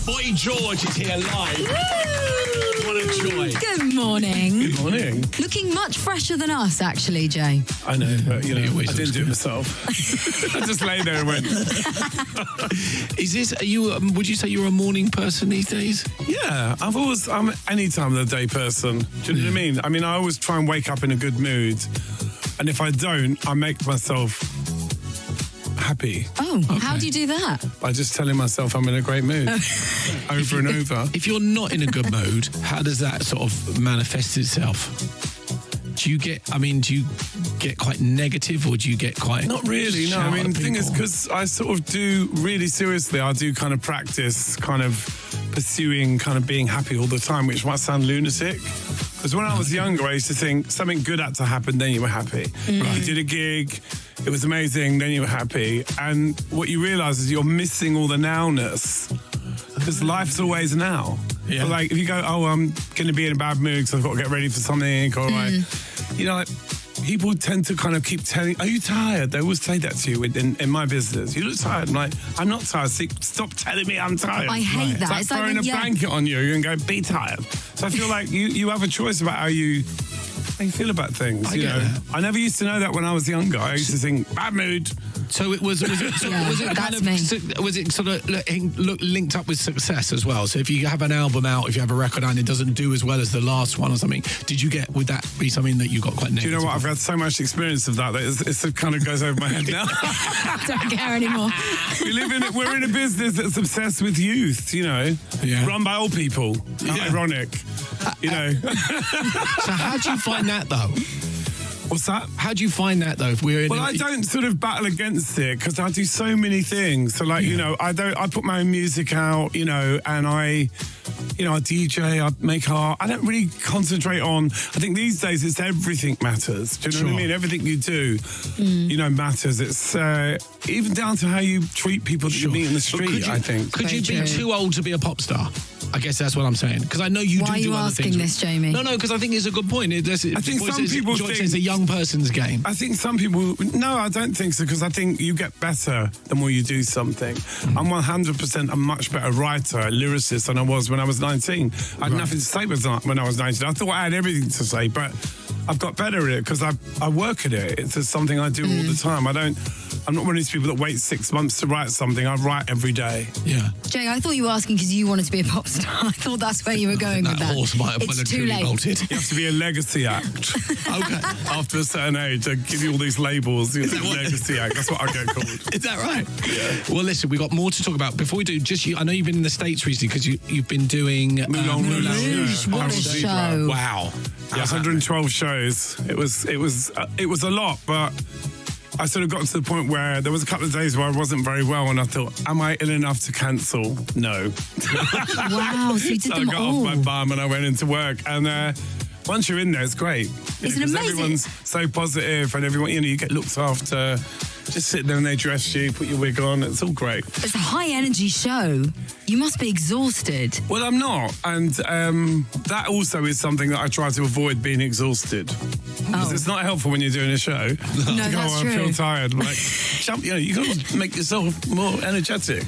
Boy George is here live. Woo! What a joy. Good morning. Good morning. Looking much fresher than us, actually, Jay. I know, but you know, always I didn't looks do it myself. I just lay there and went. Are you? Would you say you're a morning person these days? Yeah, I'm an any time of the day person. Do you know what I mean? I mean, I always try and wake up in a good mood, and if I don't, I make myself happy Oh, how do you do that? by just telling myself I'm in a great mood over and over. If you're not in a good mood, how does that sort of manifest itself? Do you get quite negative, or do you get quite... Not really, no. I shout mean, at the thing is, people? because I sort of do really seriously, I do kind of practice kind of pursuing kind of being happy all the time, which might sound lunatic. Because when I was younger, I used to think something good had to happen, then you were happy. You did a gig, it was amazing, then you were happy. And what you realise is you're missing all the nowness. Because life's always now. Yeah. But like, if you go, oh, I'm going to be in a bad mood because I've got to get ready for something, or you know, like, people tend to kind of keep telling, are you tired? They always say that to you in my business. You look tired. I'm like, I'm not tired. Stop telling me I'm tired. I hate that. It's like throwing a blanket on you and go, be tired. So I feel like you have a choice about how you feel about things. I you get know, that. I never used to know that when I was younger. I used to think, bad mood. So was it kind that's of me. was it sort of linked up with success as well? So if you have an album out, if you have a record out and it doesn't do as well as the last one or something, would that be something that you got quite negative? Do you know what? I've had so much experience of that it kind of goes over my head now. Don't care anymore. We're in a business that's obsessed with youth, you know, run by old people. Yeah. Ironic, you know. So how do you find that though? What's that? How do you find that though? If we're in Well, I don't sort of battle against it because I do so many things. So, like, you know, I put my own music out, you know, and I DJ, I make art. I don't really concentrate on. I think these days it's everything matters. Do you know what I mean? Everything you do, you know, matters. It's even down to how you treat people that you meet in the street. I think. Could you be Very true. too old to be a pop star? I guess that's what I'm saying. Because I know you Why are do you other asking things. this, Jamie? No, because I think it's a good point. I think some people George think- says it's a young person's game. I think some people... No, I don't think so, because I think you get better the more you do something. I'm 100% a much better writer, a lyricist than I was when I was 19. I had nothing to say when I was 19. I thought I had everything to say, but I've got better at it because I work at it. It's just something I do all the time. I'm not one of these people that wait 6 months to write something. I write every day. Yeah. Jay, I thought you were asking because you wanted to be a pop star. I thought that's where you were going with That that. horse might have It's well and too truly late. bolted. You have to be a legacy act. Okay. After a certain age, they give you all these labels. You know, legacy act. That's what I get called. Is that right? Yeah. Well, listen, we've got more to talk about. Before we do, I know you've been in the States recently because you've been doing... Moulin Rouge. What a show. Wow. Yeah, 112 shows. It was a lot, but I sort of got to the point where there was a couple of days where I wasn't very well, and I thought, am I ill enough to cancel? No. Wow, so you did So I them got all. off my bum and I went into work, and once you're in there, it's great. Isn't it Because amazing? everyone's so positive, and everyone, you get looked after. Just sit there and they dress you, put your wig on. It's all great. It's a high energy show. You must be exhausted. Well, I'm not. And that also is something that I try to avoid, being exhausted. Because it's not helpful when you're doing a show. No, that's I true. feel tired. Like, jump, you got to make yourself more energetic.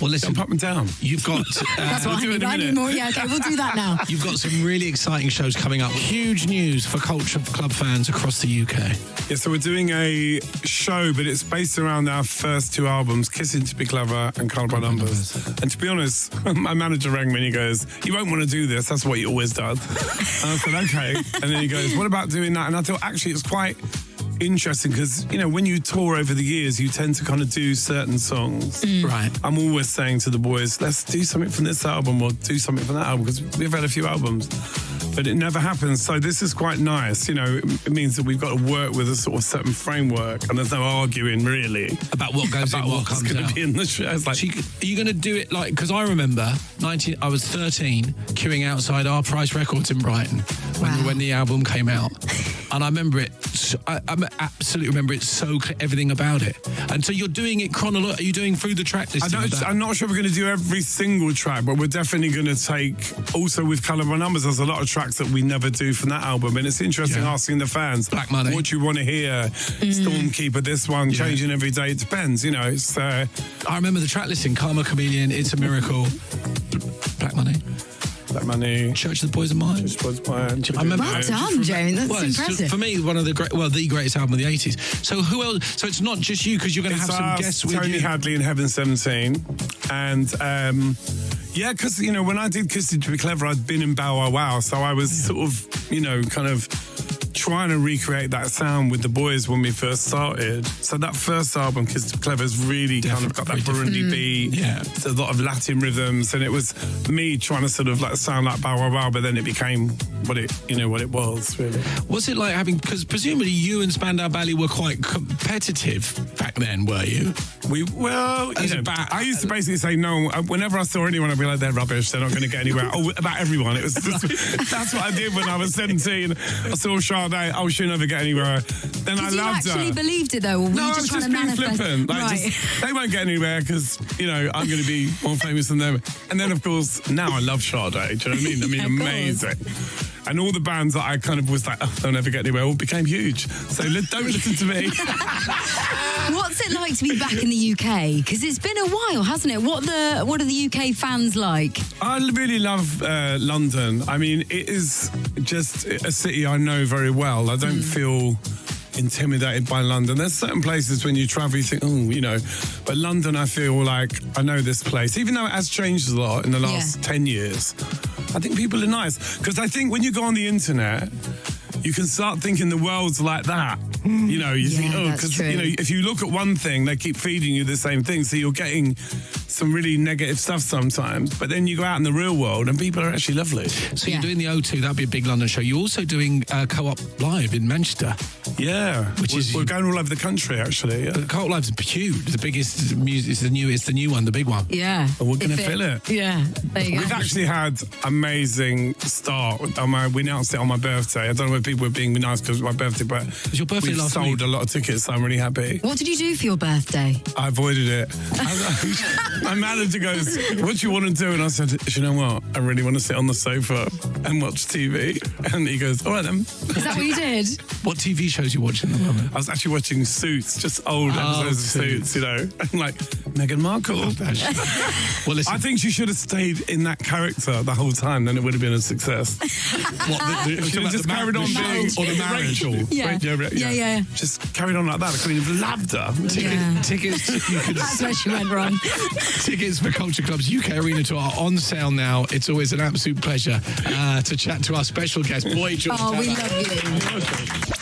Well, listen, Jump up and down. you've got... That's what I do it need. in a I need minute. more. Yeah, okay, we'll do that now. You've got some really exciting shows coming up. Huge news for Culture Club fans across the UK. Yeah, so we're doing a show, but it's based around our first two albums, Kissing to Be Clever and Colour by Numbers. And to be honest, my manager rang me and he goes, you won't want to do this, that's what he always does. And I said, okay. And then he goes, what about doing that? And I thought, actually, it's quite interesting because, you know, when you tour over the years, you tend to kind of do certain songs. Right. I'm always saying to the boys, let's do something from this album or do something from that album, because we've had a few albums, but it never happens. So this is quite nice. You know, it means that we've got to work with a sort of certain framework, and there's no arguing really About what goes about in, what what's comes going out. to be in the show. It's like, So are you going to do it like... Because I remember, I was 13, queuing outside Our Price Records in Brighton when the album came out. And I remember it... I absolutely remember it so clear, everything about it. And so you're doing it chronologically. Are you doing through the track listing? I'm not sure we're going to do every single track, but we're definitely going to take, also with Colour by Numbers, there's a lot of tracks that we never do from that album, and it's interesting asking the fans, Black Money. what do you want to hear? Stormkeeper, this one, changing every day, it depends, you know. It's, I remember the track listing, Karma Chameleon, It's a Miracle, Black Money. Black Money. Church of the Poison Mind. I remember. Well done, Jamie. That's Well, it's impressive. for me, one of the the greatest album of the 80s. So who else? So it's not just you, because you're going to have some guests with Tony you. Hadley in Heaven 17. And yeah, because, you know, when I did Kissing to Be Clever, I'd been in Bow Wow Wow. So I was sort of, you know, kind of trying to recreate that sound with the boys when we first started. So that first album, Kiss to Be Clever, has really kind of got that Burundi beat. Yeah. A lot of Latin rhythms. And it was me trying to sort of like sound like Bow Wow Wow, but then it became what it was, really. What's it like having, because presumably you and Spandau Ballet were quite competitive back then, were you? I used to basically say no. Whenever I saw anyone, I'd be like, they're rubbish, they're not going to get anywhere. About everyone. It was just, that's what I did when I was 17. I saw Sade, she'll never get anywhere. Then I loved her. You actually believed it, though? Or were No, you I was just trying just to being manifest? flippant. Like, Right. they won't get anywhere because, you know, I'm going to be more famous than them. And then, of course, now I love Sade. Do you know what I mean? I mean, Yeah, of course. amazing. And all the bands that I kind of was like, they'll never get anywhere, all became huge. So don't listen to me. What's it like to be back in the UK? Because it's been a while, hasn't it? What are the UK fans like? I really love London. I mean, it is just a city I know very well. I don't feel intimidated by London. There's certain places when you travel, you think, you know, but London, I feel like I know this place, even though it has changed a lot in the last 10 years. I think people are nice because I think when you go on the internet, you can start thinking the world's like that. You know, you think, because, you know, if you look at one thing, they keep feeding you the same thing. So you're getting some really negative stuff sometimes. But then you go out in the real world and people are actually lovely. So you're doing the O2, that'd be a big London show. You're also doing Co-op Live in Manchester. Yeah. We're going all over the country, actually. Yeah. But Co-op Live's huge. The biggest music, it's the new one, the big one. Yeah. And we're going to fill it. Yeah. There you go. We've actually had amazing start. We announced it on my birthday. I don't know if people were being nice because it was my birthday, but was your birthday we've last sold week? a lot of tickets, so I'm really happy. What did you do for your birthday? I avoided it. My manager goes, what do you want to do? And I said, you know what? I really want to sit on the sofa and watch TV. And he goes, all right then. Is that what you did? What TV shows are you watching at the moment? I was actually watching Suits, just old episodes of Suits, you know. And like, Meghan Markle. Well, listen. I think she should have stayed in that character the whole time, then it would have been a success. She should have just carried on being or the marriage. Rachel. Yeah. Just carried on like that. I couldn't have loved her. Tickets. That's where she went wrong. Tickets for Culture Club's UK Arena Tour are on sale now. It's always an absolute pleasure to chat to our special guest, Boy George. Oh, we love you.